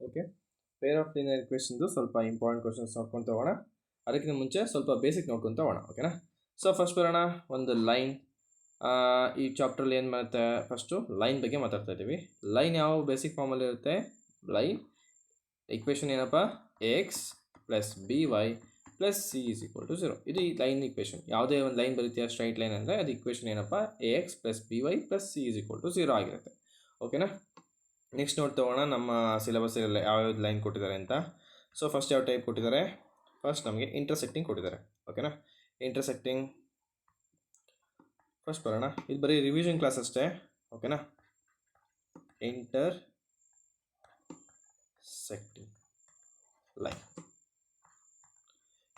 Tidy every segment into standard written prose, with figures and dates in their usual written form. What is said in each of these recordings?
Okay, peer of linear ಇಕ್ವೇಷನ್ದು ಸ್ವಲ್ಪ important questions ನೋಡ್ಕೊಂತ ಹೋಗೋಣ. ಅದಕ್ಕಿಂತ ಮುಂಚೆ ಸ್ವಲ್ಪ ಬೇಸಿಕ್ ನೋಡ್ಕೊಂತ ಹೋಗೋಣ. ಓಕೆನಾ? ಸೊ ಫಸ್ಟ್ ಬರೋಣ ಒಂದು ಲೈನ್. ಈ ಚಾಪ್ಟ್ರಲ್ಲಿ ಏನು ಮಾಡುತ್ತೆ, ಫಸ್ಟು ಲೈನ್ ಬಗ್ಗೆ ಮಾತಾಡ್ತಾ ಇದ್ದೀವಿ. ಲೈನ್ ಯಾವ ಬೇಸಿಕ್ ಫಾರ್ಮಲ್ಲಿ ಇರುತ್ತೆ? ಲೈನ್ ಇಕ್ವೇಷನ್ ಏನಪ್ಪ? X plus b y plus c is equal to 0. ಇದು ಈ ಲೈನ್ ಇಕ್ವೇಷನ್. ಯಾವುದೇ ಒಂದು ಲೈನ್ ಬರೀತೀಯ ಸ್ಟ್ರೈಟ್ ಲೈನ್ ಅಂದರೆ ಅದು ಇಕ್ವೇಷನ್ ಏನಪ್ಪ? A x plus b y plus c is equal to 0 ಆಗಿರುತ್ತೆ. ಓಕೆನಾ? ನೆಕ್ಸ್ಟ್ ನೋಡ್ತಾ ಹೋಗೋಣ ನಮ್ಮ ಸಿಲೆಬಸ್ಸಲ್ಲಿ ಯಾವ್ಯಾವ್ದು ಲೈನ್ ಕೊಟ್ಟಿದ್ದಾರೆ ಅಂತ. ಸೊ ಫಸ್ಟ್ ಯಾವ ಟೈಪ್ ಕೊಟ್ಟಿದ್ದಾರೆ? ಫಸ್ಟ್ ನಮಗೆ ಇಂಟರ್ಸೆಕ್ಟಿಂಗ್ ಕೊಟ್ಟಿದ್ದಾರೆ. ಓಕೆನಾ? ಇಂಟರ್ಸೆಕ್ಟಿಂಗ್ ಫಸ್ಟ್ ಬರೋಣ. ಇದು ಬರೀ ರಿವಿಷನ್ ಕ್ಲಾಸ್ ಅಷ್ಟೇ. ಓಕೆನಾ? ಇಂಟರ್ಸೆಕ್ಟಿಂಗ್ ಲೈನ್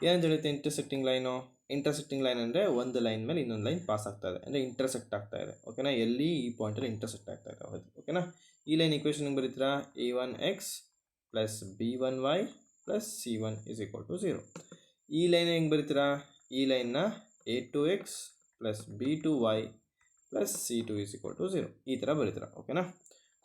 ಏನಂತ ಹೇಳುತ್ತೆ? ಇಂಟರ್ಸೆಕ್ಟಿಂಗ್ ಲೈನು, ಇಂಟರ್ಸೆಕ್ಟಿಂಗ್ ಲೈನ್ ಅಂದರೆ ಒಂದು ಲೈನ್ ಮೇಲೆ ಇನ್ನೊಂದು ಲೈನ್ ಪಾಸ್ ಆಗ್ತಾ ಇದೆ, ಅಂದರೆ ಇಂಟರ್ಸೆಕ್ಟ್ ಆಗ್ತಾ ಇದೆ. ಓಕೆನಾ? ಎಲ್ಲಿ ಈ ಪಾಯಿಂಟಲ್ಲಿ ಇಂಟರ್ಸೆಕ್ಟ್ ಆಗ್ತಾ ಇದೆ. ಹೌದು. ಓಕೆನಾ? ಈ ಲೈನ್ ಇಕ್ವೇಷನ್ ಬರೀತೀರಾ? a1x plus b1y plus c1 is equal to 0. ಈ ಲೈನ್ ಹೆಂಗೆ ಬರೀತೀರಾ? ಈ ಲೈನ್ನ a2x plus b2y plus c2 is equal to 0 ಈ ಥರ ಬರೀತೀರಾ. ಓಕೆನಾ?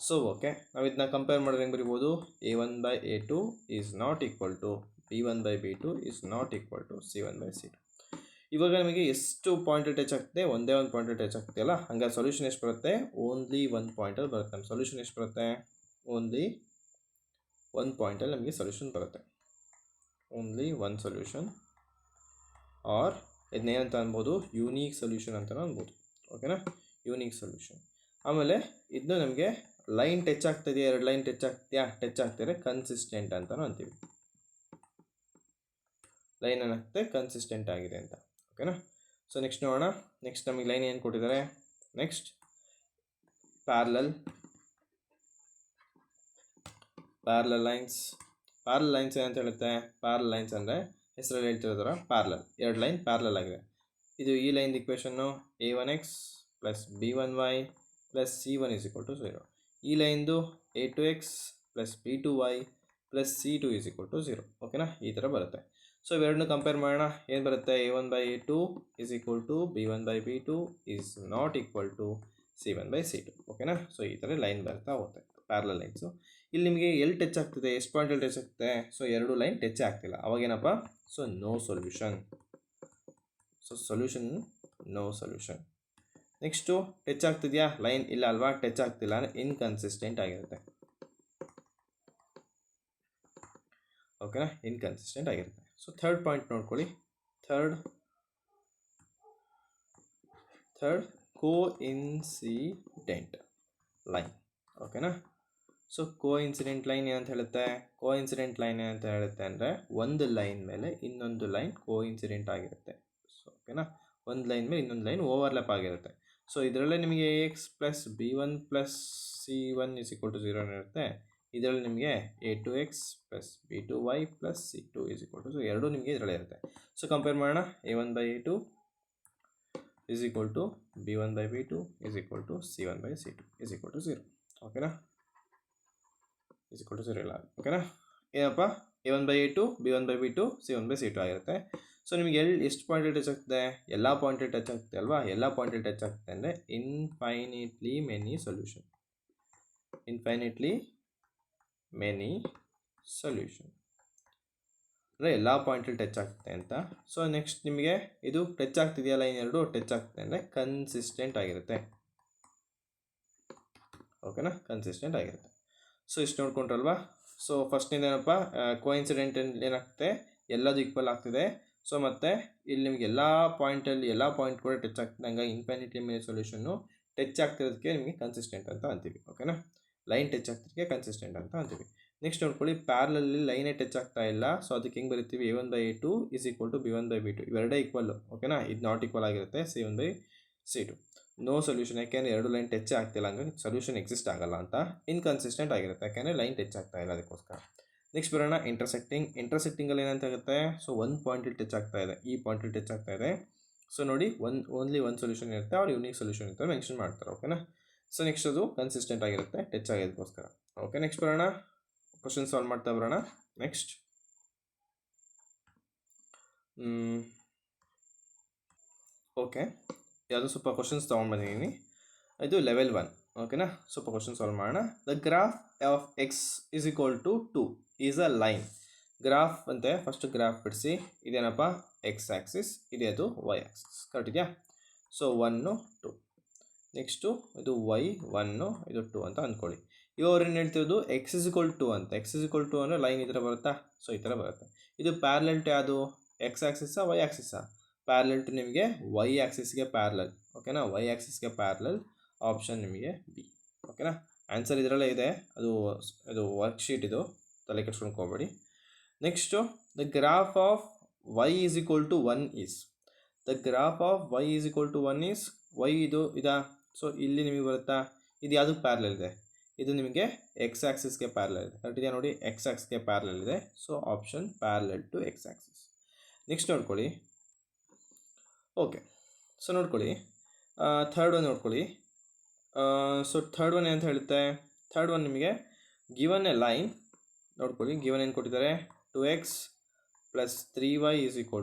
ಸೊ ಓಕೆ, ನಾವು ಇದನ್ನ ಕಂಪೇರ್ ಮಾಡಿದ್ರೆ ಹೆಂಗೆ ಬರಿಬೋದು? a1/a2 is not equal to b1/b2 is not equal to c1/c2. ಇವಾಗ ನಿಮಗೆ ಎಷ್ಟು ಪಾಯಿಂಟ್ ಟಚ್ ಆಗ್ತದೆ? ಒಂದೇ ಒಂದು ಪಾಯಿಂಟ್ ಟಚ್ ಆಗ್ತದೆ ಅಲ್ಲ, ಹಂಗಾರೆ ಸೊಲ್ಯೂಷನ್ ಎಷ್ಟು ಬರುತ್ತೆ? ಓನ್ಲಿ ಒಂದು ಪಾಯಿಂಟಲ್ಲಿ ಬರುತ್ತೆ. ನಮ್ಮ ಸೊಲ್ಯೂಷನ್ ಎಷ್ಟು ಬರುತ್ತೆ? ಓನ್ಲಿ ಒಂದು ಪಾಯಿಂಟಲ್ಲಿ ನಮಗೆ ಸೊಲ್ಯೂಷನ್ ಬರುತ್ತೆ. ಓನ್ಲಿ ಒನ್ ಸೊಲ್ಯೂಷನ್, ಆರ್ ಇದನ್ನೇನಂತ ಅನ್ಬೋದು? ಯೂನೀಕ್ ಸೊಲ್ಯೂಷನ್ ಅಂತಲೂ ಅನ್ಬೋದು. ಓಕೆನಾ? Unique solution. ಆಮೇಲೆ ಇದನ್ನು ನಮಗೆ ಲೈನ್ ಟಚ್ ಆಗ್ತಿದೆಯಾ, ಎರಡು ಲೈನ್ ಟಚ್ ಆಗ್ತಿದ್ರೆ ಕನ್ಸಿಸ್ಟೆಂಟ್ ಅಂತಲೂ ಅಂತೀವಿ. ಲೈನ್ ಏನಾಗ್ತದೆ? ಕನ್ಸಿಸ್ಟೆಂಟ್ ಆಗಿದೆ ಅಂತ. ಓಕೆನಾ? ಸೊ ನೆಕ್ಸ್ಟ್ ನೋಡೋಣ. ನೆಕ್ಸ್ಟ್ ನಮಗೆ ಲೈನ್ ಏನು ಕೊಟ್ಟಿದ್ದಾರೆ? Next parallel lines. Parallel lines ಏನಂತ ಹೇಳುತ್ತೆ? ಪ್ಯಾರಲಲ್ ಲೈನ್ಸ್ ಅಂದರೆ ಹೆಸರಲ್ಲಿ ಹೇಳ್ತಿರೋದ್ರ ಪ್ಯಾರಲಲ್, ಎರಡು ಲೈನ್ ಪ್ಯಾರಲಲ್ ಆಗಿದೆ. ಇದು ಈ ಲೈನ್ ಇಕ್ವೇಷನ್ನು a1x plus b1y plus c1 is equal to 0. ಈ ಲೈನ್ದು a2x plus b2y plus c2 is equal to 0. ಓಕೆನಾ? ಈ ಥರ ಬರುತ್ತೆ. ಸೊ ಇವೆರಡನ್ನೂ ಕಂಪೇರ್ ಮಾಡೋಣ. ಏನು ಬರುತ್ತೆ? a1/a2 is equal to b1/b2 is not equal to c1/c2. ಓಕೆನಾ? ಸೊ ಈ ಥರ ಲೈನ್ ಬರ್ತಾ ಹೋಗುತ್ತೆ ಪ್ಯಾರಲಲ್ ಲೈನ್ಸು. ಇಲ್ಲಿ ನಿಮಗೆ ಎಲ್ಲಿ ಟಚ್ ಆಗ್ತಿದೆ? ಎಷ್ಟು ಪಾಯಿಂಟಲ್ಲಿ ಟಚ್ ಆಗ್ತಿದೆ? ಸೊ ಎರಡು ಲೈನ್ ಟಚ್ ಆಗ್ತಿಲ್ಲ. ಅವಾಗೇನಪ್ಪ? So no solution. So solution no solution. Next touch ಆಗ್ತಿದೆಯಾ ಲೈನ್? ಇಲ್ಲ ಅಲ್ವಾ? ಟಚ್ ಆಗ್ತಿಲ್ಲ ಅಂದರೆ ಇನ್ಕನ್ಸಿಸ್ಟೆಂಟ್ ಆಗಿರುತ್ತೆ. ಓಕೆನಾ? ಇನ್ಕನ್ಸಿಸ್ಟೆಂಟ್ ಆಗಿರುತ್ತೆ. ಸೊ ಥರ್ಡ್ ಪಾಯಿಂಟ್ ನೋಡ್ಕೊಳ್ಳಿ. Third coincident line. ಓಕೆನಾ? ಸೊ ಕೋಇನ್ಸಿಡೆಂಟ್ ಲೈನ್ ಏನಂತ ಹೇಳುತ್ತೆ? ಕೋಇನ್ಸಿಡೆಂಟ್ ಲೈನ್ ಏನಂತ ಹೇಳುತ್ತೆ ಅಂದರೆ ಒಂದು ಲೈನ್ ಮೇಲೆ ಇನ್ನೊಂದು ಲೈನ್ ಕೋಇನ್ಸಿಡೆಂಟ್ ಆಗಿರುತ್ತೆ. ಸೊ ಓಕೆನಾ? ಒಂದು ಲೈನ್ ಮೇಲೆ ಇನ್ನೊಂದು ಲೈನ್ ಓವರ್ಲ್ಯಾಪ್ ಆಗಿರುತ್ತೆ. ಸೊ ಇದರಲ್ಲೇ ನಿಮಗೆ ax plus b1 plus c1 is equal to 0 ಇರುತ್ತೆ. ಇದರಲ್ಲಿ ನಿಮಗೆ a2x plus b2y plus c2 is equal to 0 ಎರಡೂ ನಿಮಗೆ ಇದರಲ್ಲೇ ಇರುತ್ತೆ. ಸೊ ಕಂಪೇರ್ ಮಾಡೋಣ. a1/a2 is equal to b1/b2 is equal to c1/c2 is equal to 0. ಓಕೆನಾ? ಇಸ್ ಈಕ್ವಲ್ ಟು 0 ಇಲ್ಲ. ಓಕೆನಾ? ಏನಪ್ಪ? a1/a2 b1/b2 c1/c2 ಆಗಿರುತ್ತೆ. ಸೊ ನಿಮಗೆ ಎಷ್ಟು ಪಾಯಿಂಟ್ ಟಚ್ ಆಗ್ತದೆ? ಎಲ್ಲ ಪಾಯಿಂಟ್ ಟಚ್ ಆಗ್ತದೆ ಅಲ್ವಾ? ಎಲ್ಲ ಪಾಯಿಂಟ್ ಟಚ್ ಆಗ್ತದೆ ಅಂದರೆ ಇನ್ಫೈನಿಟ್ಲಿ ಮೆನಿ ಸೊಲ್ಯೂಷನ್. ಇನ್ಫೈನಿಟ್ಲಿ ಮೆನಿ ಸೊಲ್ಯೂಷನ್ ಅಂದರೆ ಎಲ್ಲ ಪಾಯಿಂಟಲ್ಲಿ ಟಚ್ ಆಗ್ತದೆ ಅಂತ. ಸೊ ನೆಕ್ಸ್ಟ್ ನಿಮಗೆ ಇದು ಟಚ್ ಆಗ್ತಿದೆಯಲ್ಲ, ಇನ್ನೆರಡು ಟಚ್ ಆಗ್ತದೆ ಅಂದರೆ ಕನ್ಸಿಸ್ಟೆಂಟ್ ಆಗಿರುತ್ತೆ. ಓಕೆನಾ? ಕನ್ಸಿಸ್ಟೆಂಟ್ ಆಗಿರುತ್ತೆ. ಸೊ ಇಷ್ಟು ನೋಡ್ಕೊಂಡ್ರಲ್ವಾ? ಸೊ ಫಸ್ಟಿಂದ ಏನಪ್ಪ? ಕೋಇನ್ಸಿಡೆಂಟ್ ಏನಾಗ್ತದೆ? ಎಲ್ಲದು ಈಕ್ವಲ್ ಆಗ್ತಿದೆ. ಸೊ ಮತ್ತು ಇಲ್ಲಿ ನಿಮಗೆ ಎಲ್ಲ ಪಾಯಿಂಟ್ ಕೂಡ ಟಚ್ ಆಗ್ತದೆ. ಹಂಗಾಗಿ ಇನ್ಫೈನಿಟ್ಲಿ ಮೆನಿ ಸೊಲ್ಯೂಷನ್ನು ಟಚ್ ಆಗ್ತಿರೋದಕ್ಕೆ ನಿಮಗೆ ಕನ್ಸಿಸ್ಟೆಂಟ್ ಅಂತ ಅಂತೀವಿ. ಓಕೆನಾ? ಲೈನ್ ಟಚ್ ಆಗ್ತಿರೋದಕ್ಕೆ ಕನ್ಸಿಸ್ಟೆಂಟ್ ಅಂತ ಅಂತೀವಿ. ನೆಕ್ಸ್ಟ್ ನೋಡ್ಕೊಳ್ಳಿ, ಪ್ಯಾರಲಲ್ಲಿ ಲೈನೇ ಟಚ್ ಆಗ್ತಾ ಇಲ್ಲ. ಸೊ ಅದಕ್ಕೆ ಹೆಂಗೆ ಬರಿತೀವಿ? a1/a2 is equal to b1/b2 ಇವೆರಡೇ ಈಕ್ವಲ್ಲು. ಓಕೆನಾ? ಇದು ನಾಟ್ ಈಕ್ವಲ್ ಆಗಿರುತ್ತೆ c1/c2. No solution. ಯಾಕೆಂದರೆ ಎರಡು ಲೈನ್ ಟಚ್ ಆಗ್ತಿಲ್ಲ, ಹಂಗಾಗಿ ಸೊಲ್ಯೂಷನ್ ಎಕ್ಸಿಸ್ಟ್ ಆಗಲ್ಲ ಅಂತ. ಇನ್ಕನ್ಸಿಸ್ಟೆಂಟ್ ಆಗಿರುತ್ತೆ ಯಾಕೆಂದರೆ ಲೈನ್ ಟಚ್ ಆಗ್ತಾ ಇಲ್ಲ, ಅದಕ್ಕೋಸ್ಕರ. ನೆಕ್ಸ್ಟ್ ಬರೋಣ ಇಂಟರ್ಸೆಕ್ಟಿಂಗಲ್ಲಿ ಏನಂತ ಆಗುತ್ತೆ? ಸೊ ಒಂದು ಪಾಯಿಂಟಲ್ಲಿ ಟಚ್ ಆಗ್ತಾ ಇದೆ, ಈ ಪಾಯಿಂಟಲ್ಲಿ ಟಚ್ ಆಗ್ತಾ ಇದೆ. ಸೊ ನೋಡಿ, ಓನ್ಲಿ ಒಂದು ಸೊಲ್ಯೂಷನ್ ಇರುತ್ತೆ, ಅವ್ರು ಯೂನಿಕ್ ಸೊಲ್ಯೂಷನ್ ಇರ್ತಾರೆ ಮೆನ್ಷನ್ ಮಾಡ್ತಾರೆ. ಓಕೆನಾ? ಸೊ ನೆಕ್ಸ್ಟ್ ಅದು ಕನ್ಸಿಸ್ಟೆಂಟ್ ಆಗಿರುತ್ತೆ ಟಚ್ ಆಗೋದಕ್ಕೋಸ್ಕರ. ಓಕೆ, ನೆಕ್ಸ್ಟ್ ಬರೋಣ, ಕ್ವಶನ್ ಸಾಲ್ವ್ ಮಾಡ್ತಾ ಬರೋಣ. ನೆಕ್ಸ್ಟ್ ಓಕೆ, ಯಾವುದೋ ಸ್ವಲ್ಪ ಕ್ವಶನ್ಸ್ ತೊಗೊಂಡ್ಬಂದಿದ್ದೀನಿ. ಇದು ಲೆವೆಲ್ 1. ಓಕೆನಾ. ಸ್ವಲ್ಪ ಕ್ವಶನ್ ಸಾಲ್ವ್ ಮಾಡೋಣ. The graph of x is equal to 2 is a line. Graph ಅಂತೆ, ಫಸ್ಟ್ ಗ್ರಾಫ್ ಬಿಡಿಸಿ. ಇದೇನಪ್ಪ ಎಕ್ಸ್ ಆ್ಯಕ್ಸಿಸ್, ಇದೆ ಅದು ವೈ ಆ್ಯಕ್ಸಿಸ್. ಕರೆಕ್ಟ್ ಇದೆಯಾ? ಸೊ 1 2. ನೆಕ್ಸ್ಟು ಇದು ವೈ 1 ಇದು 2 ಅಂತ ಅಂದ್ಕೊಳ್ಳಿ. ಇವಾಗ ಅವ್ರು ಏನು ಹೇಳ್ತಿರೋದು ಎಕ್ಸ್ ಇಸ್ ಈಕ್ವಲ್ ಟು ಅಂತ. ಎಕ್ಸ್ ಇಸ್ ಈಕ್ವಲ್ ಟು ಅಂದರೆ ಲೈನ್ ಈ ಥರ ಬರುತ್ತಾ? ಸೊ ಈ ಥರ ಬರುತ್ತೆ. ಇದು ಪ್ಯಾರಲಲ್ ಟು ಯಾವುದು? ಎಕ್ಸ್ ಆ್ಯಕ್ಸಿಸ್ಸಾ ವೈ ಆ್ಯಕ್ಸಿಸ್ಸಾ? ಪ್ಯಾರಲಲ್ ಟು ನಿಮಗೆ ವೈ ಆ್ಯಕ್ಸಿಸ್ಗೆ ಪ್ಯಾರಲಲ್. ಓಕೆನಾ, ವೈ ಆ್ಯಕ್ಸಿಸ್ಗೆ ಪ್ಯಾರಲಲ್. ಆಪ್ಷನ್ ನಿಮಗೆ ಬಿ. ಓಕೆನಾ, ಆನ್ಸರ್ ಇದರಲ್ಲೇ ಇದೆ. ಅದು ವರ್ಕ್ಶೀಟ್, ಇದು ತಲೆ ಕೆಡ್ಸ್ಕೊಂಡು ಹೋಗಬೇಡಿ. Next the graph of y is equal to 1 is. The graph of y is equal to 1 is. Y ಇದು ಇದಾ? ಸೊ ಇಲ್ಲಿ ನಿಮಗೆ ಬರುತ್ತಾ? ಇದು ಯಾವುದಕ್ಕೆ ಪ್ಯಾರಲಲ್ ಇದೆ? ಇದು ನಿಮಗೆ ಎಕ್ಸ್ ಆ್ಯಕ್ಸಿಸ್ಗೆ ಪ್ಯಾರಲಲ್ ಇದೆ. ಕರೆಕ್ಟ್ ಇದೆಯಾ ನೋಡಿ? ಎಕ್ಸ್ ಆ್ಯಕ್ಸಿಸ್ಗೆ ಪ್ಯಾರಲಲ್ ಇದೆ. So option parallel to x axis. Next ನೋಡ್ಕೊಳ್ಳಿ. ಓಕೆ, ಸೊ ನೋಡ್ಕೊಳ್ಳಿ, ಥರ್ಡ್ ಒನ್ ನೋಡ್ಕೊಳ್ಳಿ. ಸೊ ಥರ್ಡ್ ಒನ್ ಏನಂತ ಹೇಳುತ್ತೆ? ಥರ್ಡ್ ಒನ್ ನಿಮಗೆ ಗಿವನ್ ಎ ಲೈನ್ ನೋಡ್ಕೊಳ್ಳಿ. ಗಿವನ್ ಏನು ಕೊಟ್ಟಿದ್ದಾರೆ? 2x + 3y =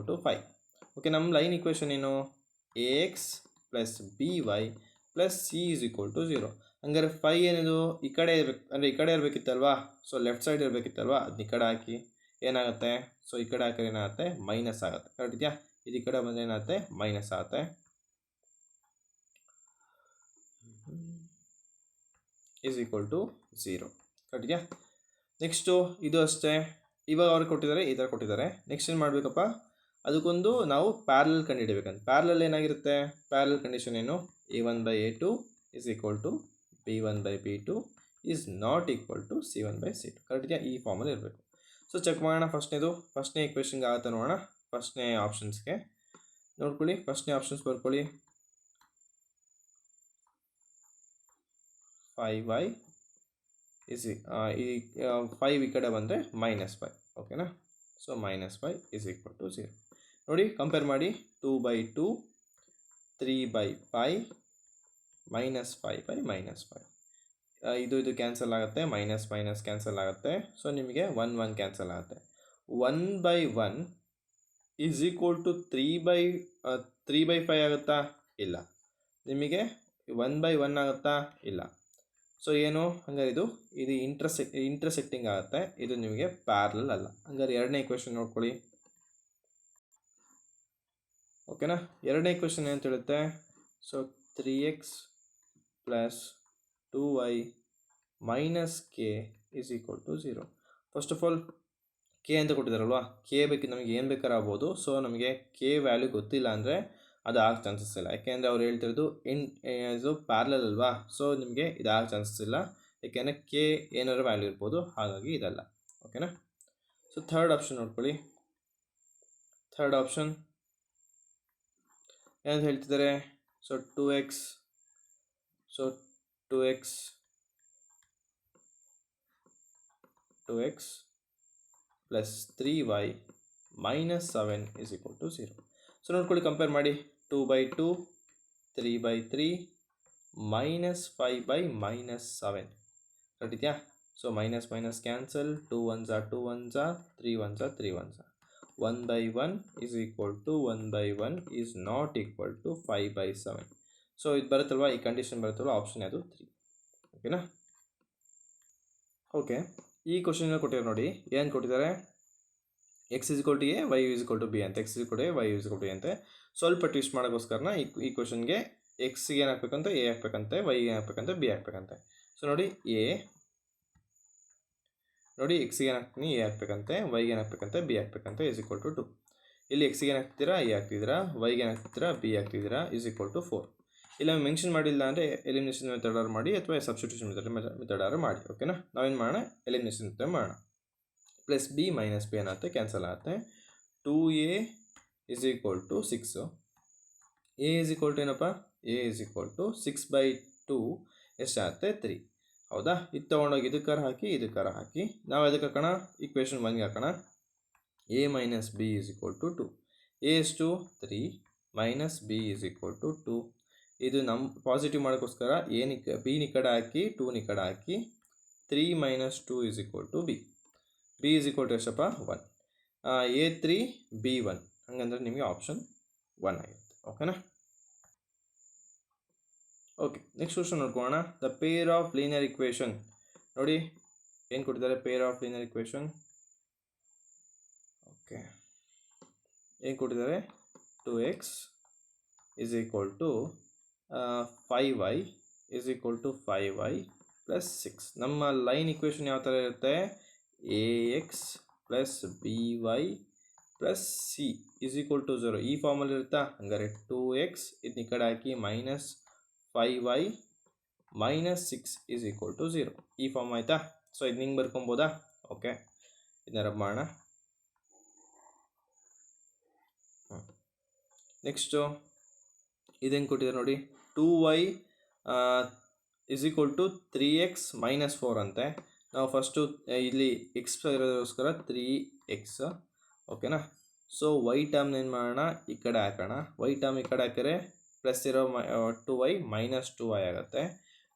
5. ಓಕೆ, ನಮ್ಮ ಲೈನ್ ಇಕ್ವೇಷನ್ ಏನು? ax + by + c = 0. ಹಂಗಾರೆ 5 ಏನಿದು ಈ ಕಡೆ ಇರಬೇಕು, ಅಂದರೆ ಈ ಕಡೆ ಇರಬೇಕಿತ್ತಲ್ವಾ? ಸೊ ಲೆಫ್ಟ್ ಸೈಡ್ ಇರಬೇಕಿತ್ತಲ್ವಾ? ಅದನ್ನ ಈ ಕಡೆ ಹಾಕಿ ಏನಾಗುತ್ತೆ? ಸೊ ಈ ಕಡೆ ಹಾಕಿದ್ರೆ ಏನಾಗುತ್ತೆ? ಮೈನಸ್ ಆಗುತ್ತೆ. ಕರೆಕ್ಟ್ ಇದೆಯಾ? ಇದು ಈ ಕಡೆ ಬಂದರೆ ಏನಾಗುತ್ತೆ? ಮೈನಸ್ ಆಗುತ್ತೆ. = 0. ಕರೆಕ್ಟ್ ಇದೆಯಾ? ನೆಕ್ಸ್ಟು ಇದು ಅಷ್ಟೇ. ಇವಾಗ ಅವ್ರು ಕೊಟ್ಟಿದ್ದಾರೆ, ಈ ಥರ ಕೊಟ್ಟಿದ್ದಾರೆ. ನೆಕ್ಸ್ಟ್ ಏನು ಮಾಡಬೇಕಪ್ಪ? ಅದಕ್ಕೊಂದು ನಾವು ಪ್ಯಾರಲಲ್ ಕಂಡುಹಿಡಬೇಕಂತ. ಪ್ಯಾರಲಲ್ ಏನಾಗಿರುತ್ತೆ? ಪ್ಯಾರಲಲ್ ಕಂಡೀಷನ್ ಏನು? a1/a2 = b1/b2 is not equal to c1/c2. Correct ಇದೆಯಾ? ಈ ಫಾರ್ಮಲ್ಲಿ ಇರಬೇಕು. ಸೊ ಚೆಕ್ ಮಾಡೋಣ. ಫಸ್ಟ್ನೇ ಇಕ್ವೇಷನ್ಗೆ ಆಗುತ್ತೆ ನೋಡೋಣ. ಫಸ್ಟ್ನೇ ಆಪ್ಷನ್ಸ್ಗೆ ನೋಡ್ಕೊಳ್ಳಿ. ಫಸ್ಟ್ನೇ ಆಪ್ಷನ್ಸ್ ಬರ್ಕೊಳ್ಳಿ. 5y ಈ 5 ಈ ಕಡೆ ಬಂದರೆ -5. ಓಕೆನಾ? ಸೊ -5 = 0. ನೋಡಿ, ಕಂಪೇರ್ ಮಾಡಿ. 2/2, 3/5, -5/-5. ಇದು ಕ್ಯಾನ್ಸಲ್ ಆಗುತ್ತೆ. ಮೈನಸ್ ಕ್ಯಾನ್ಸಲ್ ಆಗುತ್ತೆ. ಸೊ ನಿಮಗೆ 1 1 ಕ್ಯಾನ್ಸಲ್ ಆಗುತ್ತೆ. 1/1 = 3/5 ಆಗುತ್ತಾ? ಇಲ್ಲ. ನಿಮಗೆ 1/1 ಆಗುತ್ತಾ? ಇಲ್ಲ. ಸೊ ಏನು? ಹಂಗಾರೆ ಇದು ಇಂಟರ್ಸೆಕ್ಟಿಂಗ್ ಆಗುತ್ತೆ. ಇದು ನಿಮಗೆ ಪ್ಯಾರಲಲ್ ಅಲ್ಲ. ಹಂಗಾರೆ ಎರಡನೇ ಇಕ್ವೇಷನ್ ನೋಡ್ಕೊಳ್ಳಿ. ಓಕೆನಾ? ಎರಡನೇ ಇಕ್ವೇಷನ್ ಏನಂತ ಹೇಳುತ್ತೆ? So 3x + 2y - k = 0. First of all K ಅಂತ ಕೊಟ್ಟಿದ್ದಾರಲ್ವಾ? ಕೆ ಬೇಕಿತ್ತು, ನಮಗೆ ಏನು ಬೇಕಾದ್ರೂ ಆಗ್ಬೋದು. ಸೊ ನಮಗೆ ಕೆ ವ್ಯಾಲ್ಯೂ ಗೊತ್ತಿಲ್ಲ ಅಂದರೆ ಅದು ಆಗೋ ಚಾನ್ಸಸ್ ಇಲ್ಲ. ಯಾಕೆಂದರೆ ಅವ್ರು ಹೇಳ್ತಿರೋದು ಇದು ಪ್ಯಾರಲಲ್ ಅಲ್ವಾ? ಸೊ ನಿಮಗೆ ಇದಾಗೋ ಚಾನ್ಸಸ್ ಇಲ್ಲ. ಯಾಕೆಂದರೆ ಕೆ ಏನಾದ್ರು ವ್ಯಾಲ್ಯೂ ಇರ್ಬೋದು, ಹಾಗಾಗಿ ಇದಲ್ಲ. ಓಕೆನಾ? ಸೊ ಥರ್ಡ್ ಆಪ್ಷನ್ ನೋಡ್ಕೊಳ್ಳಿ. ಥರ್ಡ್ ಆಪ್ಷನ್ ಏನಂತ ಹೇಳ್ತಿದ್ದಾರೆ? So 2x + 3y - 7 = 0. ಸೊ ನೋಡ್ಕೊಳ್ಳಿ, ಕಂಪೇರ್ ಮಾಡಿ. 2/2, 3/3, -5/-7. ಕರೆಕ್ಟ್ ಇದೆಯಾ? So minus cancel. 2 1s are 2 1s, 3 1s are 3 1s. 1/1 = 1/1 is not equal to 5/7. So ಇದು ಬರುತ್ತಲ್ವ, ಈ ಕಂಡೀಷನ್ ಬರುತ್ತಲ್ವ, ಆಪ್ಷನ್ ಅದು 3. ಓಕೆನಾ? ಓಕೆ, ಈ ಕ್ವಶನ್ ಕೊಟ್ಟಿದ್ದಾರೆ ನೋಡಿ. ಏನು ಕೊಟ್ಟಿದ್ದಾರೆ? x = a, y = b ಅಂತ. x = a, y = b ಅಂತೆ. ಸ್ವಲ್ಪ ಟ್ವಿಸ್ಟ್ ಮಾಡೋಕ್ಕೋಸ್ಕರನ ಈ ಕ್ವಶನ್ಗೆ ಎಕ್ಸ್ಗೆ ಏನು ಹಾಕ್ಬೇಕಂತ? a ಹಾಕ್ಬೇಕಂತೆ. ವೈಗೆ ಏನು ಹಾಕ್ಬೇಕಂತ? b ಹಾಕ್ಬೇಕಂತೆ. ಸೊ ನೋಡಿ, ಎಕ್ಸ್ಗೆ ಏನು ಹಾಕ್ತೀನಿ? a ಹಾಕ್ಬೇಕಂತೆ. ವೈಗೆ ಏನು ಹಾಕ್ಬೇಕಂತೆ? b ಹಾಕ್ಬೇಕಂತೆ. = 2. ಇಲ್ಲಿ ಎಕ್ಸ್ಗೆ ಏನು ಹಾಕ್ತಿದ್ದೀರಾ? a ಹಾಕ್ತಿದ್ದೀರಾ. ವೈಗೆ ಏನು ಹಾಕ್ತಿದ್ದೀರಾ? b ಹಾಕ್ತಿದ್ದೀರಾ. = 4. ಇಲ್ಲ ಮೆನ್ಷನ್ ಮಾಡಿಲ್ಲ ಅಂದರೆ ಎಲಿಮಿನೇಷನ್ ಮೆಥಡ್ ಆರು ಮಾಡಿ, ಅಥವಾ ಸಬ್ಸ್ಟಿಟ್ಯೂಷನ್ ಮೆಥಡ್ ಆರು ಮಾಡಿ. ಓಕೆನಾ? ನಾವೇನು ಮಾಡೋಣ? ಎಲಿಮಿನೇಷನ್ ಮೆಥಡ್ ಮಾಡೋಣ. +b - b ಏನಾಗುತ್ತೆ? ಕ್ಯಾನ್ಸಲ್ ಆಗುತ್ತೆ. 2a = 6. a ಏನಪ್ಪ? a = 6/2 ಎಷ್ಟಾಗುತ್ತೆ? 3. ಹೌದಾ? ಇದು ತೊಗೊಂಡೋಗಿ ಇದಕ್ಕಾರ ಹಾಕಿ. ನಾವು ಅದಕ್ಕೆ ಹಾಕೋಣ? ಇಕ್ವೇಷನ್ 1ಗೆ ಹಾಕೋಣ. a - b = 2. a ಎಷ್ಟು? 3 - b = 2. ಇದು ನಮ್ಮ ಪಾಸಿಟಿವ್ ಮಾಡೋಕ್ಕೋಸ್ಕರ b ನಿ ಕಡೆ ಹಾಕಿ, 2 ನಿ ಕಡೆ ಹಾಕಿ. 3 - 2 = b. b = ಎಷ್ಟಪ್ಪ? 1. a3 b1. ಹಂಗಂದ್ರೆ ನಿಮಗೆ ಆಪ್ಷನ್ 1 ಆಗಿರುತ್ತೆ. ಓಕೆನಾ? ಓಕೆ, ನೆಕ್ಸ್ಟ್ ಕ್ವಶನ್ ನೋಡ್ಕೊಳ್ಳೋಣ. The pair of linear equation. ನೋಡಿ ಏನು ಕೊಟ್ಟಿದ್ದಾರೆ, peer of linear equation. Okay, ಏನು ಕೊಟ್ಟಿದ್ದಾರೆ, 2x is equal to 5y is equal to 5y plus 6. ನಮ್ಮ ಲೈನ್ ಇಕ್ವೇಷನ್ ಯಾವ ಥರ ಇರುತ್ತೆ, ax plus by plus c is equal to 0 ಈ ಫಾರ್ಮಲ್ಲಿ ಇರುತ್ತಾ. ಹಂಗಾರೆ 2x ಇದನ್ನ ಈ ಕಡೆ ಹಾಕಿ minus 5y minus 6 is equal to 0 ಈ ಫಾರ್ಮ್ ಆಯಿತಾ. ಸೊ ಇದನ್ನ ಹಿಂಗೆ ಬರ್ಕೊಬೋದಾ. ಓಕೆ, ಇದನ್ನ ರಬ್ ಮಾಡೋಣ. ನೆಕ್ಸ್ಟು ಇದೇನು ಕೊಟ್ಟಿದ್ದಾರೆ ನೋಡಿ, 2y is equal to 3x minus 4 ಅಂತೆ. ನಾವು ಫಸ್ಟು ಇಲ್ಲಿ ಎಕ್ಸ್ ಇರೋದಕ್ಕೋಸ್ಕರ 3x. ಓಕೆನಾ. ಸೊ ವೈ ಟರ್ಮ್ನ ಏನು ಮಾಡೋಣ, ಈ ಕಡೆ ಹಾಕೋಣ. ವೈ ಟರ್ಮ್ ಈ ಕಡೆ ಹಾಕಿದ್ರೆ ಪ್ಲಸ್ ಇರೋ 2y ಮೈನಸ್ 2y ಆಗುತ್ತೆ.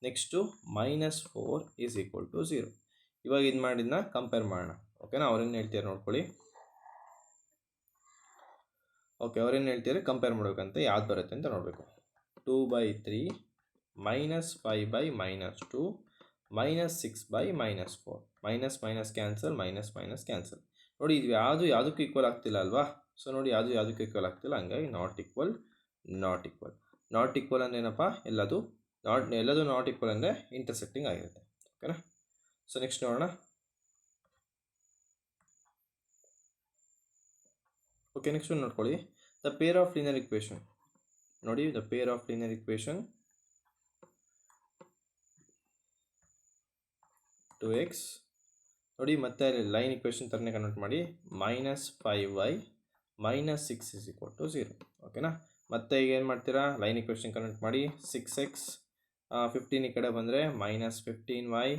Next minus 4 is equal to 0. ಇವಾಗ ಇದು ಮಾಡಿದ್ನ ಕಂಪೇರ್ ಮಾಡೋಣ. ಓಕೆನಾ, ಅವ್ರೇನು ಹೇಳ್ತಾರೆ ನೋಡ್ಕೊಳ್ಳಿ. ಓಕೆ, ಅವ್ರೇನು ಹೇಳ್ತಾರೆ ಕಂಪೇರ್ ಮಾಡ್ಬೇಕಂತ, ಯಾವ್ದು ಬರುತ್ತೆ ಅಂತ ನೋಡಬೇಕು. 2/3 minus 5 minus 2 minus 6 minus 4 minus minus cancel, minus minus cancel. ನೋಡಿ ಇದು ಯಾವುದಕ್ಕೂ ಈಕ್ವಲ್ ಆಗ್ತಿಲ್ಲ ಅಲ್ವಾ. ಸೊ ನೋಡಿ ಯಾವುದಕ್ಕೂ ಈಕ್ವಲ್ ಆಗ್ತಿಲ್ಲ, ಹಂಗಾಗಿ ನಾಟ್ ಈಕ್ವಲ್. ನಾಟ್ ಈಕ್ವಲ್ ಅಂದರೆ ಏನಪ್ಪ, ಎಲ್ಲದು ನಾಟ್ ಈಕ್ವಲ್ ಅಂದರೆ ಇಂಟರ್ಸೆಕ್ಟಿಂಗ್ ಆಗಿರುತ್ತೆ. ಓಕೆನಾ. ಸೊ ನೆಕ್ಸ್ಟ್ ನೋಡೋಣ. ಓಕೆ, ನೆಕ್ಸ್ಟ್ ಒಂದು ನೋಡ್ಕೊಳ್ಳಿ. The pair of linear equation. ನೋಡಿ, the pair of linear equation 2x. ನೋಡಿ ಮತ್ತೆ ಲೈನ್ ಇಕ್ವೇಷನ್ ಥರನೇ ಕನ್ವರ್ಟ್ ಮಾಡಿ, minus 5y minus 6 is equal to 0. ಓಕೆನಾ. ಮತ್ತೆ ಈಗ ಏನು ಮಾಡ್ತೀರಾ, ಲೈನ್ ಇಕ್ವೇಷನ್ ಕನ್ವರ್ಟ್ ಮಾಡಿ 6x 15 ಈ ಕಡೆ ಬಂದರೆ ಮೈನಸ್ 15y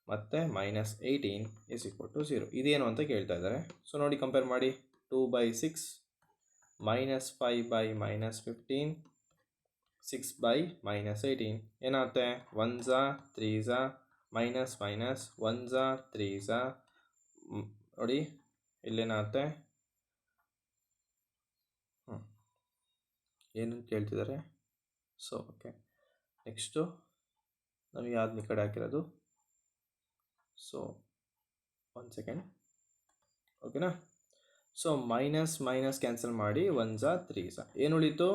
ಮತ್ತು ಮೈನಸ್ 18 is equal to 0. ಇದೇನು ಅಂತ ಕೇಳ್ತಾ ಇದ್ದಾರೆ. ಸೊ ನೋಡಿ ಕಂಪೇರ್ ಮಾಡಿ, 2/6 ಮೈನಸ್ 5 ಮೈನಸ್ 15 6 ಮೈನಸ್ 18 ಏನಾಗುತ್ತೆ, 1 3 ಮೈನಸ್ ಮೈನಸ್ 1 3 ನೋಡಿ ಇಲ್ಲೇನಾಗುತ್ತೆ, ಏನು ಕೇಳ್ತಿದ್ದಾರೆ. ಸೊ ಓಕೆ, ನೆಕ್ಸ್ಟು ನಮಗೆ ಯಾವ್ದು ಈ ಕಡೆ ಹಾಕಿರೋದು. So 1 second. ಓಕೆನಾ. ಸೊ ಮೈನಸ್ ಮೈನಸ್ ಕ್ಯಾನ್ಸಲ್ ಮಾಡಿ 1 3 ಏನು ಉಳೀತು,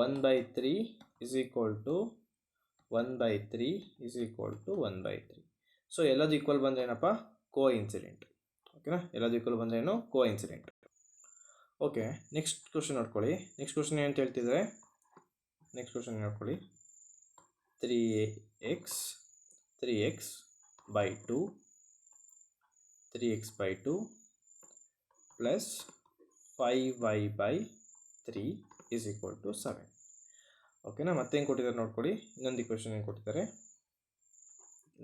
1/3 is equal to 1/3 is equal to 1/3. So ಎಲ್ಲದು ಈಕ್ವಲ್ ಬಂದರೆ ಏನಪ್ಪ, ಕೋ ಇನ್ಸಿಡೆಂಟ್. ಓಕೆನಾ, ಎಲ್ಲದು ಈಕ್ವಲ್ ಬಂದರೆ ಏನು, ಕೋ ಇನ್ಸಿಡೆಂಟ್. ಓಕೆ, ನೆಕ್ಸ್ಟ್ ಕ್ವಶನ್ ನೋಡ್ಕೊಳ್ಳಿ. ನೆಕ್ಸ್ಟ್ ಕ್ವಶನ್ ಏನು ಹೇಳ್ತಿದ್ದಾರೆ, ನೆಕ್ಸ್ಟ್ ಕ್ವಶನ್ ನೋಡ್ಕೊಳ್ಳಿ. 3x by 2 plus 5y by 3 is equal to 7. ಓಕೆನಾ. ಮತ್ತೆ ಏನು ಕೊಟ್ಟಿದ್ದಾರೆ ನೋಡ್ಕೊಳ್ಳಿ, ಇನ್ನೊಂದು ಇಕ್ವೇಷನ್ ಏನು ಕೊಟ್ಟಿದ್ದಾರೆ,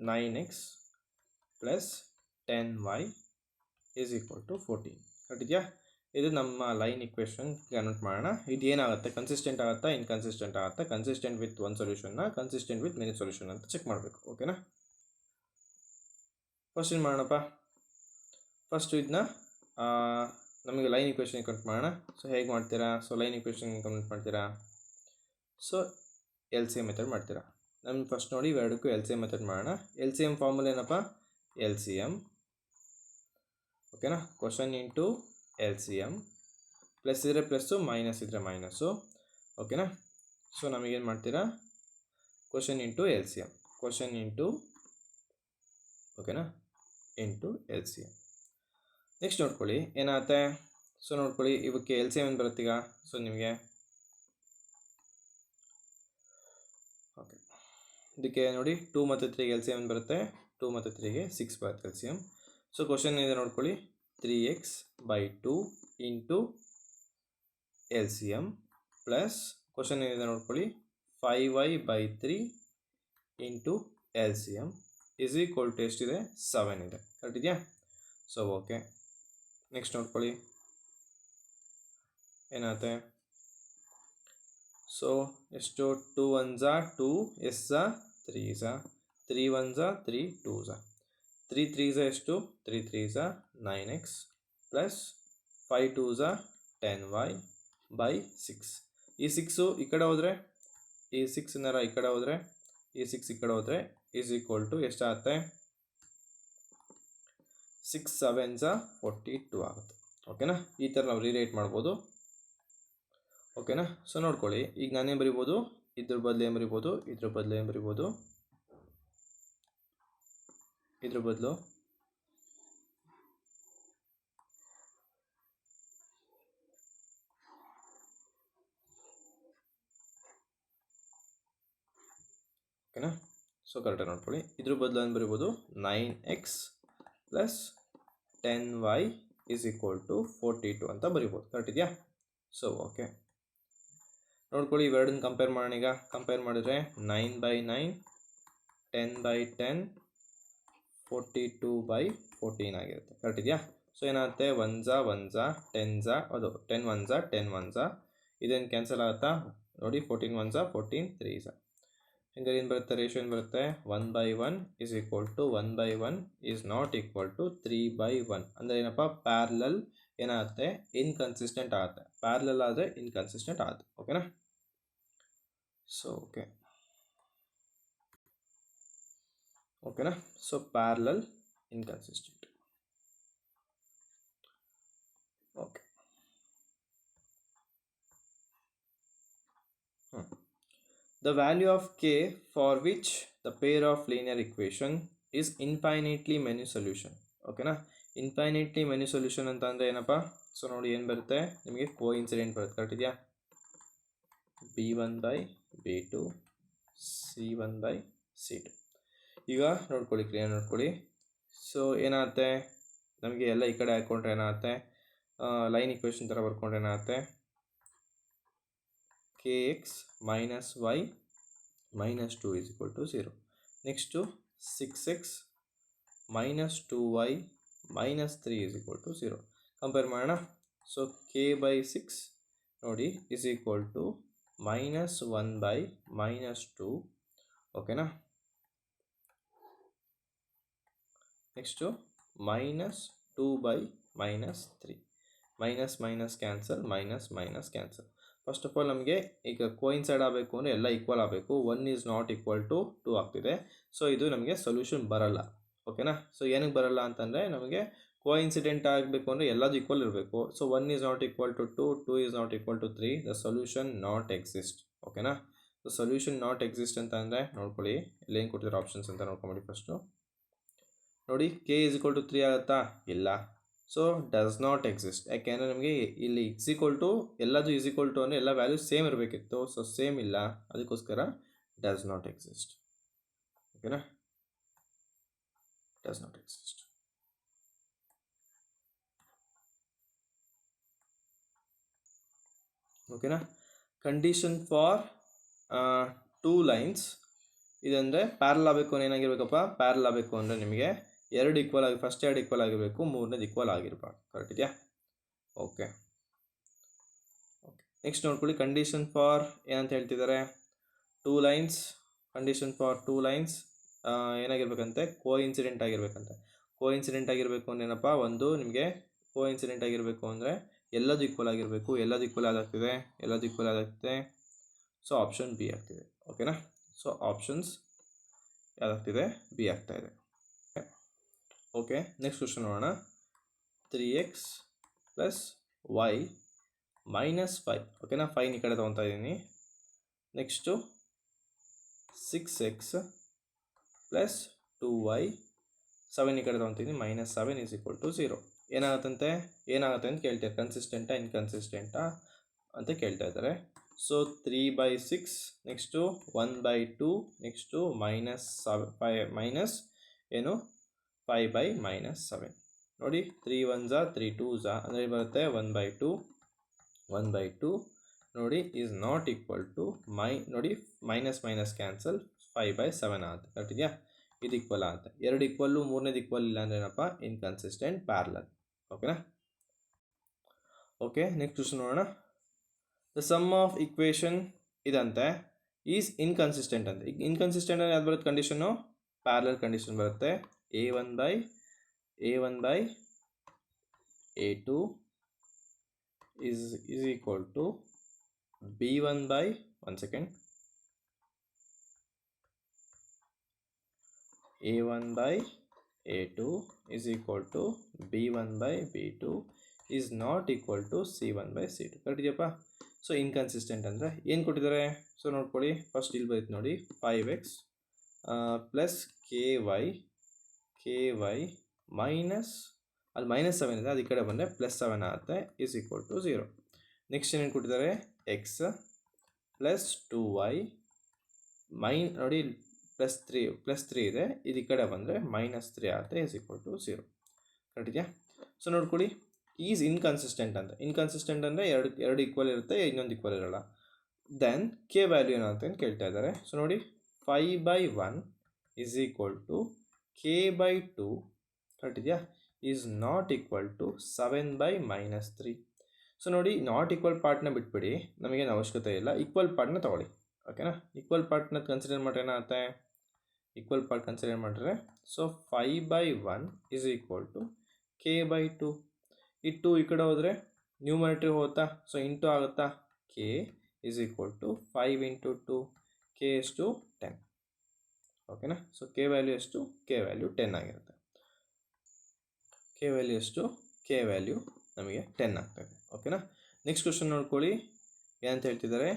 9x plus 10y is equal to 14. ಕಟ್ಟಿದೆಯಾ. ಇದು ನಮ್ಮ ಲೈನ್ ಇಕ್ವೇಷನ್ ಕನ್ವರ್ಟ್ ಮಾಡೋಣ. ಇದು ಏನಾಗುತ್ತೆ, ಕನ್ಸಿಸ್ಟೆಂಟ್ ಆಗುತ್ತಾ ಇನ್ಕನ್ಸಿಸ್ಟೆಂಟ್ ಆಗುತ್ತಾ, ಕನ್ಸಿಸ್ಟೆಂಟ್ ವಿತ್ ಒಂದು ಸೊಲ್ಯೂಷನ್ನ ಕನ್ಸಿಸ್ಟೆಂಟ್ ವಿತ್ ಮೆನಿ ಸೊಲ್ಯೂಷನ್ ಅಂತ ಚೆಕ್ ಮಾಡಬೇಕು. ಓಕೆನಾ. ಫಸ್ಟ್ ಏನು ಮಾಡೋಣಪ್ಪ, ಫಸ್ಟು ಇದನ್ನ ನಮಗೆ ಲೈನ್ ಇಕ್ವೇಷನ್ ಕನ್ವರ್ಟ್ ಮಾಡೋಣ. ಸೊ ಹೇಗೆ ಮಾಡ್ತೀರಾ, ಸೊ ಲೈನ್ ಇಕ್ವೇಷನ್ ಕನ್ವರ್ಟ್ ಮಾಡ್ತೀರಾ, ಸೊ LCM ಮೆಥಡ್ ಮಾಡ್ತೀರಾ. ನಮ್ಗೆ ಫಸ್ಟ್ ನೋಡಿ ಇವೆರಡಕ್ಕೂ LCM ಮೆಥಡ್ ಮಾಡೋಣ. LCM ಫಾರ್ಮುಲಾ ಏನಪ್ಪ, LCM. ಓಕೆನಾ, ಕ್ವಶನ್ ಇಂಟು LCM. ಪ್ಲಸ್ ಇದ್ದರೆ ಪ್ಲಸ್ಸು, ಮೈನಸ್ ಇದ್ದರೆ ಮೈನಸ್ಸು. ಓಕೆನಾ. ಸೊ ನಮಗೇನು ಮಾಡ್ತೀರಾ, question into LCM, question into ಓಕೆನಾ ಇಂಟು LCM. ನೆಕ್ಸ್ಟ್ ನೋಡ್ಕೊಳ್ಳಿ ಏನಾಗುತ್ತೆ. ಸೊ ನೋಡ್ಕೊಳ್ಳಿ ಇವಕ್ಕೆ LCM ಏನು ಬರುತ್ತೀಗ. ಸೊ ನಿಮಗೆ ಓಕೆ, ಇದಕ್ಕೆ ನೋಡಿ 2 ಮತ್ತು 3ಗೆ LCM ಏನು ಬರುತ್ತೆ, 2 ಮತ್ತು 3ಗೆ 6 ಬರುತ್ತೆ LCM. ಸೊ ಕ್ವಶನ್ ಇದೆ ನೋಡ್ಕೊಳ್ಳಿ, 3x by 2 into LCM plus question ಏನಿದೆ ನೋಡ್ಕೊಳ್ಳಿ, 5y by 3 into LCM is equal to ಎಷ್ಟಿದೆ, 7 ಇದೆ. ಕರೆಕ್ಟ್ ಇದೆಯಾ. ಸೊ ಓಕೆ, ನೆಕ್ಸ್ಟ್ ನೋಡ್ಕೊಳ್ಳಿ ಏನಾಗುತ್ತೆ. ಸೊ ಎಷ್ಟು, 2 1s 2, s 3s, 3 1s 3, 2s, 3 3s ಎಷ್ಟು, 3 3s 9x plus 5 2s 10y by 6. ಈ 6 ಈ ಕಡೆ ಹೋದರೆ, ಈ 6 ಈ ಕಡೆ ಹೋದರೆ, ಈ 6 ಈ ಕಡೆ ಹೋದರೆ ಈಸ್ ಈಕ್ವಲ್ ಟು ಎಷ್ಟಾಗುತ್ತೆ, 6 7s 42 ಆಗುತ್ತೆ. ಓಕೆನಾ, ಈ ಥರ ನಾವು ರೀರೈಟ್ ಮಾಡ್ಬೋದು. ಓಕೆನಾ, ಸೊ ನೋಡ್ಕೊಳ್ಳಿ, ಈಗ ನಾನೇನು ಬರಿಬೋದು, ಇದ್ರ ಬದಲು ಏನು ಬರಿಬೋದು, ಇದ್ರ ಬದಲು ಏನು ಬರಿಬೋದು, ಇದ್ರ ಬದಲು ಓಕೆನಾ. ಸೊ ಕರೆಕ್ಟಾಗಿ ನೋಡ್ಕೊಳ್ಳಿ, ಇದ್ರ ಬದಲು ಏನು ಬರಿಬೋದು, 9x plus 10y is equal to 42 ಅಂತ ಬರಿಬೋದು. ಕರೆಕ್ಟ್ ಇದೆಯಾ? ಸೊ ಓಕೆ, ನೋಡ್ಕೊಳ್ಳಿ, ಇವೆರಡನ್ನ ಕಂಪೇರ್ ಮಾಡೋಣ. ಈಗ ಕಂಪೇರ್ ಮಾಡಿದ್ರೆ 9/9, 10/10, 42/14 ಆಗಿರುತ್ತೆ. ಕರೆಕ್ಟ್ ಇದೆಯಾ? ಸೊ ಏನಾಗುತ್ತೆ, 1s 1s 10s, ಅದು 10 1s 10 1s, ಇದೇನು ಕ್ಯಾನ್ಸಲ್ ಆಗುತ್ತಾ ನೋಡಿ, 14 1s 14 3s. ಹಂಗಾರೆ ಏನು ಬರುತ್ತೆ, ರೇಷಿಯೋ ಏನು ಬರುತ್ತೆ, 1/1 is equal to 1/1 is not equal to 3/1. ಅಂದರೆ ಏನಪ್ಪ, ಪ್ಯಾರಲಲ್ ಏನಾಗುತ್ತೆ, ಇನ್ಕನ್ಸಿಸ್ಟೆಂಟ್ ಆಗುತ್ತೆ. ಪ್ಯಾರಲಲ್ ಆದರೆ ಇನ್ಕನ್ಸಿಸ್ಟೆಂಟ್ ಆಗುತ್ತೆ. ಓಕೆನಾ? ಸೊ ಓಕೆನಾ, so parallel inconsistent. Okay, the value of k for which the pair of linear equation is infinitely many solution. ಓಕೆನಾ, infinitely many solution ಅಂತ ಅಂದರೆ ಏನಪ್ಪ, ಸೊ ನೋಡಿ ಏನು ಬರುತ್ತೆ ನಿಮಗೆ, ಕೋಇನ್ಸಿಡೆಂಟ್ ಬರುತ್ತೆ. ಕರೆಕ್ಟ್ ಇದೆಯಾ, b1/b2 c1/c2. ಈಗ ನೋಡ್ಕೊಳ್ಳಿ, ಕ್ಲಿಯರ್ ನೋಡ್ಕೊಳ್ಳಿ. ಸೊ ಏನಾಗುತ್ತೆ, ನಮಗೆ ಎಲ್ಲ ಈ ಕಡೆ ಹಾಕ್ಕೊಂಡ್ರೆ ಏನಾಗುತ್ತೆ, ಲೈನ್ ಇಕ್ವೇಷನ್ ಥರ ಬರ್ಕೊಂಡ್ರೆ ಏನಾಗುತ್ತೆ, kx minus y minus 2 is equal to 0. Next to 6x minus 2y minus 3 is equal to 0. Compare ಮಾಡೋಣ. So k by 6 ನೋಡಿ is equal to minus 1 by minus 2. ಓಕೆನಾ, next minus 2 by minus 3. Minus minus cancel, minus minus cancel. First of all ನಮಗೆ ಈಗ coincide ಆಗಬೇಕು ಅಂದರೆ ಎಲ್ಲ equal ಆಗಬೇಕು. 1 is not equal to 2 ಆಗ್ತಿದೆ. ಸೊ ಇದು ನಮಗೆ ಸೊಲ್ಯೂಷನ್ ಬರಲ್ಲ. ಓಕೆನಾ, ಸೊ ಏನಕ್ಕೆ ಬರಲ್ಲ ಅಂತಂದರೆ, ನಮಗೆ ಕೋಇನ್ಸಿಡೆಂಟ್ ಆಗಬೇಕು ಅಂದರೆ ಎಲ್ಲದು ಈಕ್ವಲ್ ಇರಬೇಕು. So 1 is not equal to 2, 2 is not equal to 3, the solution not exist. ಓಕೆನಾ, ಸೊ ಸೊಲ್ಯೂಷನ್ ನಾಟ್ ಎಕ್ಸಿಸ್ಟ್ ಅಂತ ಅಂದರೆ ನೋಡ್ಕೊಳ್ಳಿ, ಇಲ್ಲೇನು ಕೊಟ್ಟಿರೋ ಆಪ್ಷನ್ಸ್ ಅಂತ ನೋಡ್ಕೊಂಬಿಡಿ. ಫಸ್ಟು ನೋಡಿ, ಕೆ ಈಸ್ ಈಕ್ವಲ್ ಟು 3 ಆಗುತ್ತಾ, ಇಲ್ಲ. So does not exist. ಯಾಕೆಂದರೆ ನಮಗೆ ಇಲ್ಲಿ ಇಸ್ ಈಕ್ವಲ್ ಟು ಎಲ್ಲದು ಈಸ್ ಈಕ್ವಲ್ ಟು ಅಂದರೆ ಎಲ್ಲ ವ್ಯಾಲ್ಯೂ ಸೇಮ್ ಇರಬೇಕಿತ್ತು. ಸೊ ಸೇಮ್ ಇಲ್ಲ, ಅದಕ್ಕೋಸ್ಕರ ಡಸ್ ನಾಟ್ ಎಕ್ಸಿಸ್ಟ್. ಓಕೆನಾ, ಡಸ್ ನಾಟ್ ಎಕ್ಸಿಸ್ಟ್. ಓಕೆನಾ, ಕಂಡೀಷನ್ ಫಾರ್ 2 ಲೈನ್ಸ್ ಇದಂದರೆ ಪ್ಯಾರಲ್ ಆಗಬೇಕು ಅಂದರೆ ಏನಾಗಿರ್ಬೇಕಪ್ಪ, ಪ್ಯಾರಲ್ ಆಗಬೇಕು ಅಂದರೆ ನಿಮಗೆ ಎರಡು ಈಕ್ವಲ್ ಆಗಿ, ಫಸ್ಟ್ ಎರಡು ಈಕ್ವಲ್ ಆಗಿರಬೇಕು, ಮೂರನೇದು ಈಕ್ವಲ್ ಆಗಿರಬಾರ್ದು. ಕರೆಕ್ಟ್ ಇದೆಯಾ? ಓಕೆ ಓಕೆ, ನೆಕ್ಸ್ಟ್ ನೋಡ್ಕೊಳ್ಳಿ, ಕಂಡೀಷನ್ ಫಾರ್ ಏನಂತ ಹೇಳ್ತಿದ್ದಾರೆ, 2 ಲೈನ್ಸ್. ಕಂಡೀಷನ್ ಫಾರ್ 2 ಲೈನ್ಸ್ ಏನಾಗಿರ್ಬೇಕಂತೆ, ಕೋಇನ್ಸಿಡೆಂಟ್ ಆಗಿರ್ಬೇಕಂತೆ. ಕೋಇನ್ಸಿಡೆಂಟ್ ಆಗಿರಬೇಕು ಅಂದ್ರೆ ಏನಪ್ಪ, ಒಂದು ನಿಮಗೆ ಕೋಇನ್ಸಿಡೆಂಟ್ ಆಗಿರಬೇಕು ಅಂದರೆ ಎಲ್ಲದು ಈಕ್ವಲ್ ಆಗಿರಬೇಕು. ಎಲ್ಲದು ಈಕ್ವಲ್ ಆದಾಗ್ತಿದೆ, ಎಲ್ಲದು ಈಕ್ವಲ್ ಆದಾಗ್ತಿದೆ. ಸೊ ಆಪ್ಷನ್ ಬಿ ಆಗ್ತಿದೆ. ಓಕೆನಾ, ಸೊ ಆಪ್ಷನ್ಸ್ ಯಾವ್ದಾಗ್ತಿದೆ, ಬಿ ಆಗ್ತಾ ಇದೆ. ಓಕೆ, ನೆಕ್ಸ್ಟ್ ಕ್ವಶನ್ ನೋಡೋಣ. 3x plus y minus 5. ಓಕೆನಾ, 5 ಈ ಕಡೆ ತೊಗೊತಾ ಇದ್ದೀನಿ. ನೆಕ್ಸ್ಟು 6x ಪ್ಲಸ್ 2y 7 ಈ ಕಡೆ ತೊಗೊತೀನಿ, ಮೈನಸ್ 7 ಈಸ್ ಈಕ್ವಲ್ ಟು 0. ಏನಾಗುತ್ತಂತೆ ಅಂತ ಕೇಳ್ತಾರೆ, ಕನ್ಸಿಸ್ಟೆಂಟಾ ಇನ್ಕನ್ಸಿಸ್ಟೆಂಟಾ ಅಂತ ಕೇಳ್ತಾ ಇದ್ದಾರೆ. So 3/6, next 1/2, next minus 5 minus ಏನು 5/-7. ನೋಡಿ, 3 1s 3 2s ಅಂದರೆ ಬರುತ್ತೆ 1/2. 1/2 ನೋಡಿ ಈಸ್ ನಾಟ್ ಈಕ್ವಲ್ ಟು ನೋಡಿ ಮೈನಸ್ ಮೈನಸ್ ಕ್ಯಾನ್ಸಲ್ 5/7 ಆಗುತ್ತೆ. ಕರೆಕ್ಟ್ ಇದೆಯಾ? ಇದು ಈಕ್ವಲ್ ಆಗುತ್ತೆ. ಎರಡು ಈಕ್ವಲ್ಲು, ಮೂರನೇದು ಈಕ್ವಲ್ ಇಲ್ಲ ಅಂದರೆ ಏನಪ್ಪ, ಇನ್ಕನ್ಸಿಸ್ಟೆಂಟ್ ಪ್ಯಾರಲಲ್. ಓಕೆನಾ? ಓಕೆ, ನೆಕ್ಸ್ಟ್ ಕ್ವಶನ್ ನೋಡೋಣ. ದ ಸಮ್ ಆಫ್ ಈಕ್ವೇಷನ್ ಇದಂತೆ ಈಸ್ ಇನ್ಕನ್ಸಿಸ್ಟೆಂಟ್ ಅಂತ. ಈಗ ಇನ್ಕನ್ಸಿಸ್ಟೆಂಟ್ ಅಂದರೆ ಯಾವ್ದು ಬರುತ್ತೆ ಕಂಡೀಷನ್ನು, ಪ್ಯಾರಲಲ್ ಕಂಡೀಷನ್ ಬರುತ್ತೆ. a1/a2 is equal to b1 by 1 second a1 by a2 is equal to b1 by b2 is not equal to c1 by c2 correct ಇದೆಯಪ್ಪ. So inconsistent ಅಂದರೆ ಏನು ಕೊಟ್ಟಿದ್ದಾರೆ? ಸೊ ನೋಡ್ಕೊಳ್ಳಿ, first ಇಲ್ಲಿ ಬರೀತು ನೋಡಿ 5x plus K Y minus ಅಲ್ಲಿ -7 ಇದೆ, ಅದು ಈ ಕಡೆ ಬಂದರೆ +7 ಆಗುತ್ತೆ ಇಸ್ ಈಕ್ವಲ್ ಟು 0. ನೆಕ್ಸ್ಟ್ ಏನೇನು ಕೊಟ್ಟಿದ್ದಾರೆ? ಎಕ್ಸ್ ಪ್ಲಸ್ 2y ನೋಡಿ +3 ಇದೆ, ಇದು ಈ ಕಡೆ ಬಂದರೆ -3 ಆಗುತ್ತೆ ಇಸ್ ಈಕ್ವಲ್ ಟು 0. ಕರೆಕ್ಟ್ ಇದೆಯಾ? ಸೊ ನೋಡ್ಕೊಳ್ಳಿ, ಈಸ್ ಇನ್ಕನ್ಸಿಸ್ಟೆಂಟ್ ಅಂತ. ಇನ್ಕನ್ಸಿಸ್ಟೆಂಟ್ ಅಂದರೆ ಎರಡು ಈಕ್ವಲ್ ಇರುತ್ತೆ, ಇನ್ನೊಂದು ಈಕ್ವಲ್ ಇರೋಲ್ಲ. ದೆನ್ ಕೆ ವ್ಯಾಲ್ಯೂ ಏನಂತ ಕೇಳ್ತಾ ಇದ್ದಾರೆ. ಸೊ ನೋಡಿ 5/1 is equal to k/2 correct ಇದೆಯಾ is not equal to 7/-3. So ನೋಡಿ, ನಾಟ್ ಈಕ್ವಲ್ ಪಾರ್ಟ್ನ ಬಿಟ್ಬಿಡಿ, ನಮಗೇನು ಅವಶ್ಯಕತೆ ಇಲ್ಲ, ಈಕ್ವಲ್ ಪಾರ್ಟ್ನ ತೊಗೊಳ್ಳಿ. ಓಕೆನಾ? ಈಕ್ವಲ್ ಪಾರ್ಟ್ನ ಕನ್ಸಿಡರ್ ಮಾಡ್ರೆ ಏನಾಗುತ್ತೆ? ಈಕ್ವಲ್ ಪಾರ್ಟ್ ಕನ್ಸಿಡರ್ ಮಾಡಿದ್ರೆ so 5/1 is equal to k/2. ಈ 2 ಈ ಕಡೆ ಹೋದರೆ ನ್ಯೂಮರೇಟರ್ ಹೋಗುತ್ತಾ? ಸೊ ಇಂಟು ಆಗುತ್ತಾ? k is equal to 5 × 2 k ಎಷ್ಟು 10. ಓಕೆನಾ? ಸೊ ಕೆ ವ್ಯಾಲ್ಯೂ ಎಷ್ಟು? ಕೆ ವ್ಯಾಲ್ಯೂ 10 ಆಗಿರುತ್ತೆ. ಕೆ ವ್ಯಾಲ್ಯೂ ಎಷ್ಟು? ಕೆ ವ್ಯಾಲ್ಯೂ ನಮಗೆ 10 ಆಗ್ತದೆ. ಓಕೆನಾ? ನೆಕ್ಸ್ಟ್ ಕ್ವಶನ್ ನೋಡ್ಕೊಳ್ಳಿ, ಏನಂತ ಹೇಳ್ತಿದ್ದಾರೆ.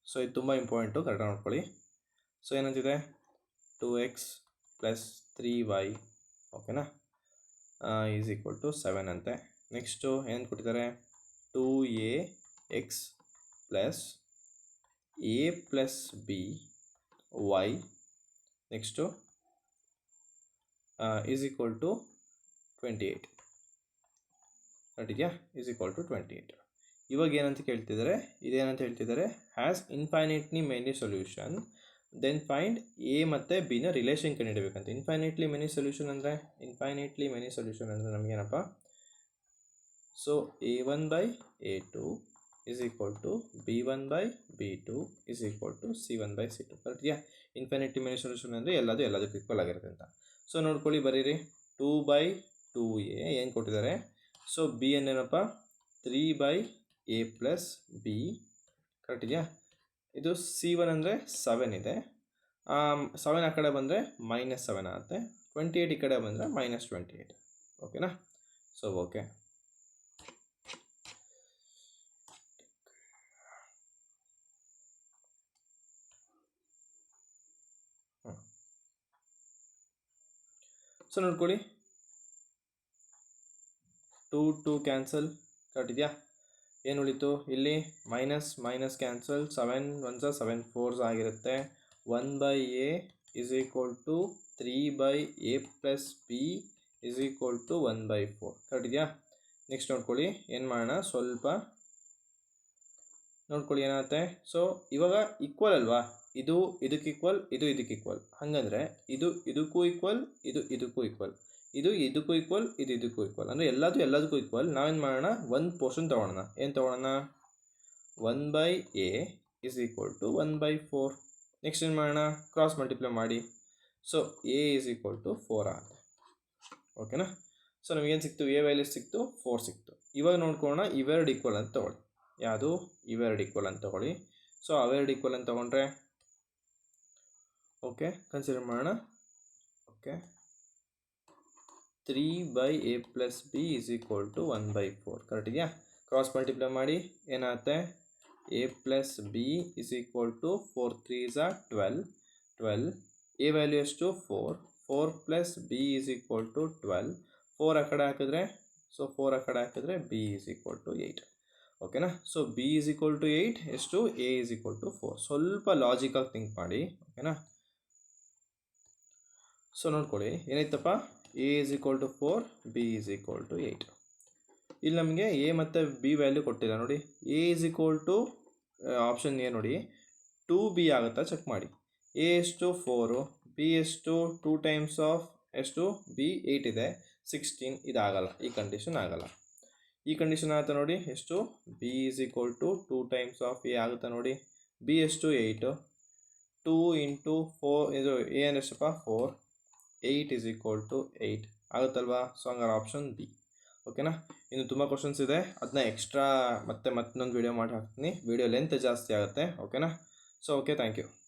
ಸೊ ಇದು ತುಂಬ ಇಂಪಾರ್ಟೆಂಟು, ಕರೆಕ್ಟಾಗಿ ನೋಡ್ಕೊಳ್ಳಿ. ಸೊ ಏನಂತಿದೆ? 2x ಪ್ಲಸ್ 3y ಓಕೆನಾ ಈಸ್ ಈಕ್ವಲ್ ಟು 7 ಅಂತೆ. ನೆಕ್ಸ್ಟು ಏನು ಕೊಟ್ಟಿದ್ದಾರೆ? 2ax plus a plus b y next is equal to 28. Correct ಇದೆಯಾ? Is equal to 28. ಇವಾಗ ಏನಂತ ಕೇಳ್ತಿದ್ದಾರೆ? ಇದೇನಂತ ಹೇಳ್ತಿದ್ದಾರೆ? Has infinitely many solution then find A ಮತ್ತು ಬಿನ ರಿಲೇಷನ್ ಕಂಡುಹಿಡಬೇಕಂತ. ಇನ್ಫೈನೈಟ್ಲಿ ಮೆನಿ ಸೊಲ್ಯೂಷನ್ ಅಂದರೆ ನಮಗೇನಪ್ಪ? So a1/a2 is equal to b1/b2 is equal to c1/c2. Correct ಇದೆಯಾ? ಇನ್ಫೈನೈಟ್ಲಿ ಮೆನಿ ಸೊಲ್ಯೂಷನ್ ಅಂದರೆ ಎಲ್ಲದಕ್ಕೂ ಈಕ್ವಲ್ ಆಗಿರುತ್ತೆ ಅಂತ. ಸೊ ನೋಡ್ಕೊಳ್ಳಿ, ಬರೀರಿ 2/2a ಏನು ಕೊಟ್ಟಿದ್ದಾರೆ? ಸೊ ಬಿ ಏನೇನಪ್ಪ? 3/a plus b. ಕರೆಕ್ಟ್ ಇದೆಯಾ? ಇದು c1 ಅಂದರೆ 7 ಇದೆ, 7 ಆ ಕಡೆ ಬಂದರೆ -7 ಆಗುತ್ತೆ, 28 ಈ ಕಡೆ ಬಂದರೆ -28. ಓಕೆನಾ? So okay. ಸೊ ನೋಡ್ಕೊಳ್ಳಿ, 2 ಕ್ಯಾನ್ಸಲ್. ಕರೆಕ್ಟ್ ಇದೆಯಾ? ಏನು ಉಳಿತು ಇಲ್ಲಿ? ಮೈನಸ್ ಕ್ಯಾನ್ಸಲ್, 7 1s 7 4s ಆಗಿರುತ್ತೆ. 1/a is equal to 3/a plus b is equal to 1/4. Correct ಇದೆಯಾ? ನೆಕ್ಸ್ಟ್ ನೋಡ್ಕೊಳ್ಳಿ, ಏನು ಮಾಡೋಣ, ಸ್ವಲ್ಪ ನೋಡ್ಕೊಳ್ಳಿ ಏನಾಗುತ್ತೆ. ಸೊ ಇವಾಗ ಈಕ್ವಲ್ ಅಲ್ವಾ? ಇದು ಇದಕ್ಕೆ ಈಕ್ವಲ್, ಇದು ಇದಕ್ಕೆ ಈಕ್ವಲ್, ಹಾಗಂದರೆ ಇದು ಇದಕ್ಕೂ ಈಕ್ವಲ್, ಇದು ಇದಕ್ಕೂ ಈಕ್ವಲ್, ಇದು ಇದಕ್ಕೂ ಈಕ್ವಲ್, ಇದು ಇದಕ್ಕೂ ಈಕ್ವಲ್, ಅಂದರೆ ಎಲ್ಲದಕ್ಕೂ ಈಕ್ವಲ್. ನಾವೇನು ಮಾಡೋಣ? ಒಂದು ಪೋರ್ಷನ್ ತೊಗೊಳೋಣ. ಏನು ತೊಗೊಳೋಣ? 1/a is equal to 1/4. Next ಏನು ಮಾಡೋಣ? ಕ್ರಾಸ್ ಮಲ್ಟಿಪ್ಲೈ ಮಾಡಿ. So a is equal to 4 ಆಗುತ್ತೆ. ಓಕೆನಾ? ಸೊ ನಮಗೇನು ಸಿಕ್ತು? a ವ್ಯಾಲ್ಯೂ ಸಿಕ್ತು, 4 ಸಿಕ್ತು. ಇವಾಗ ನೋಡ್ಕೊಳ್ಳೋಣ, ಇವೆರಡು ಈಕ್ವಲ್ ಅಂತ ತೊಗೊಳ್ಳಿ. ಯಾವುದು? ಇವೆರಡು ಈಕ್ವಲ್ ಅಂತ ತೊಗೊಳ್ಳಿ. ಸೊ ಅವೆರಡು ಈಕ್ವಲ್ ಅಂತ ತೊಗೊಂಡ್ರೆ ಓಕೆ ಕನ್ಸಿಡರ್ ಮಾಡೋಣ. Okay 3/a plus b is equal to 1/4. Correct ಇದೆಯಾ? ಕ್ರಾಸ್ ಮಲ್ಟಿಪ್ಲೈ ಮಾಡಿ ಏನಾಗುತ್ತೆ? a plus b is equal to 4 3s 12. a value ಎಷ್ಟು? 4 plus b is equal to 12. 4 ಆ ಕಡೆ ಹಾಕಿದ್ರೆ, ಸೊ 4 ಆ ಕಡೆ ಹಾಕಿದ್ರೆ b ಇಸ್ ಈಕ್ವಲ್ ಟು 8. ಓಕೆನಾ? So b is equal to 8 ಎಷ್ಟು? a is equal to 4. ಸ್ವಲ್ಪ ಲಾಜಿಕಾಗಿ ಥಿಂಕ್ ಮಾಡಿ. ಓಕೆನಾ? ಸೊ ನೋಡ್ಕೊಳ್ಳಿ, ಏನಾಯ್ತಪ್ಪ? a is equal to 4, b is equal to 8. ಇಲ್ಲಿ ನಮಗೆ a ಮತ್ತು b ವ್ಯಾಲ್ಯೂ ಕೊಟ್ಟಿಲ್ಲ ನೋಡಿ. a is equal to option A ನೋಡಿ 2b ಆಗುತ್ತಾ ಚೆಕ್ ಮಾಡಿ. a ಎಷ್ಟು? 4, b ಎಷ್ಟು? 2 ಟೈಮ್ಸ್ ಆಫ್ ಎಷ್ಟು? b 8 ಇದೆ, 16. ಇದಾಗಲ್ಲ, ಈ ಕಂಡೀಷನ್ ಆಗಲ್ಲ. ಈ ಕಂಡೀಷನ್ ಆಗುತ್ತೆ ನೋಡಿ. ಎಷ್ಟು? b is equal to 2 times of a ಆಗುತ್ತೆ ನೋಡಿ. b ಎಷ್ಟು? 8, 2 × 4 ಇದು a ಎಷ್ಟಪ್ಪ? 4, 8 ಇಸ್ ಈಕ್ವಲ್ ಟು 8 ಆಗುತ್ತಲ್ವಾ? ಸೊ ಹಂಗಾರೆ ಆಪ್ಷನ್ ಬಿ. ಓಕೆನಾ. ಇನ್ನು ತುಂಬ ಕ್ವಶನ್ಸ್ ಇದೆ, ಅದನ್ನ ಎಕ್ಸ್ಟ್ರಾ ಮತ್ತೊಂದು ವೀಡಿಯೋ ಮಾಡಿ ಹಾಕ್ತೀನಿ. ವೀಡಿಯೋ ಲೆಂತ್ ಜಾಸ್ತಿ ಆಗುತ್ತೆ. ಓಕೆನಾ. So okay, thank you.